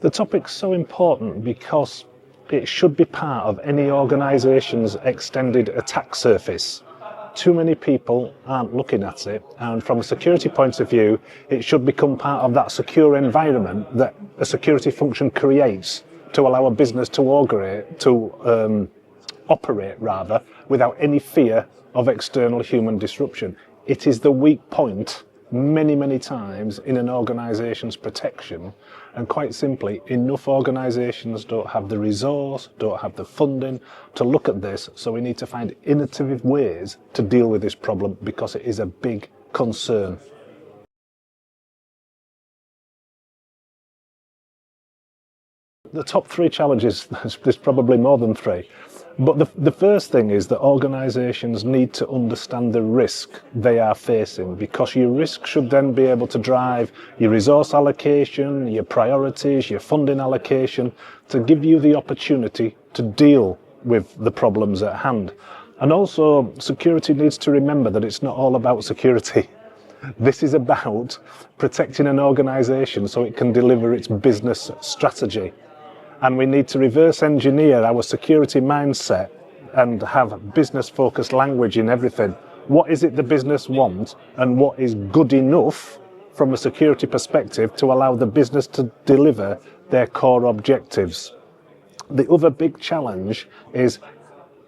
The topic's so important because it should be part of any organisation's extended attack surface. Too many people aren't looking at it, and from a security point of view, it should become part of that secure environment that a security function creates to allow a business to operate without any fear of external human disruption. It is the weak point many times in an organisation's protection, and quite simply, enough organisations don't have the resource, don't have the funding to look at this, so we need to find innovative ways to deal with this problem because it is a big concern. The top three challenges, there's probably more than three, but the first thing is that organisations need to understand the risk they are facing, because your risk should then be able to drive your resource allocation, your priorities, your funding allocation, to give you the opportunity to deal with the problems at hand. And also, security needs to remember that it's not all about security. This is about protecting an organisation so it can deliver its business strategy. And we need to reverse engineer our security mindset and have business-focused language in everything. What is it the business wants, and what is good enough from a security perspective to allow the business to deliver their core objectives? The other big challenge is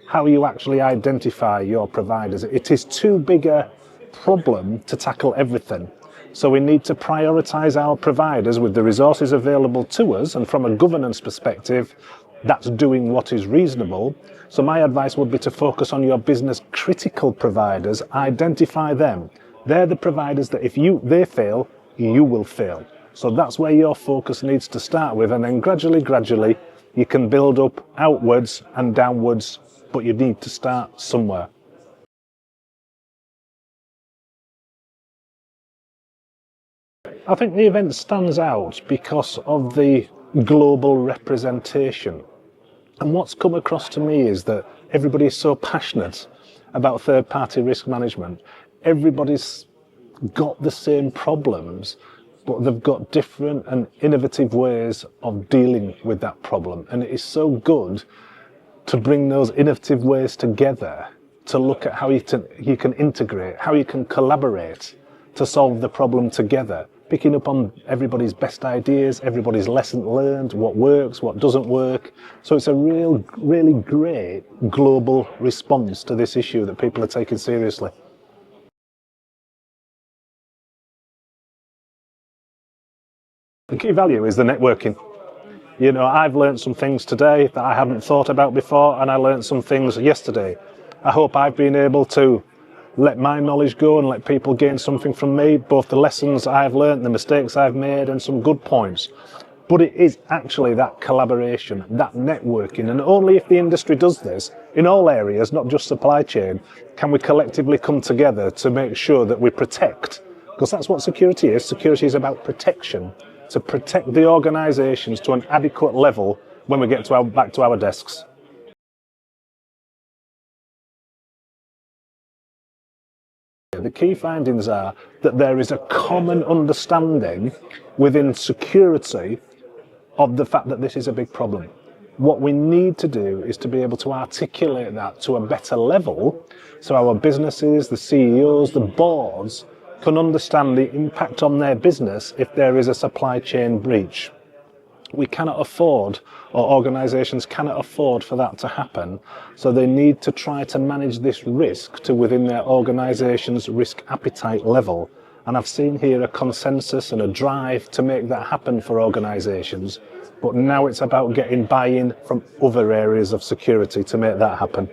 how you actually identify your providers. It is too big a problem to tackle everything. So we need to prioritise our providers with the resources available to us, and from a governance perspective, that's doing what is reasonable. So my advice would be to focus on your business critical providers, identify them. They're the providers that if they fail, you will fail. So that's where your focus needs to start with, and then gradually you can build up outwards and downwards, but you need to start somewhere. I think the event stands out because of the global representation. And what's come across to me is that everybody is so passionate about third-party risk management. Everybody's got the same problems, but they've got different and innovative ways of dealing with that problem. And it is so good to bring those innovative ways together to look at how you can integrate, how you can collaborate to solve the problem together, picking up on everybody's best ideas, everybody's lesson learned, what works, what doesn't work. So it's a really great global response to this issue that people are taking seriously. The key value is the networking. You know, I've learned some things today that I hadn't thought about before, and I learned some things yesterday. I hope I've been able to let my knowledge go and let people gain something from me, both the lessons I've learned, the mistakes I've made, and some good points. But it is actually that collaboration, that networking, and only if the industry does this, in all areas, not just supply chain, can we collectively come together to make sure that we protect, because that's what security is. Security is about protection, to protect the organisations to an adequate level when we get back to our desks. The key findings are that there is a common understanding within security of the fact that this is a big problem. What we need to do is to be able to articulate that to a better level so our businesses, the CEOs, the boards can understand the impact on their business if there is a supply chain breach. We cannot afford, or organisations cannot afford for that to happen, so they need to try to manage this risk to within their organisation's risk appetite level. And I've seen here a consensus and a drive to make that happen for organisations, but now it's about getting buy-in from other areas of security to make that happen.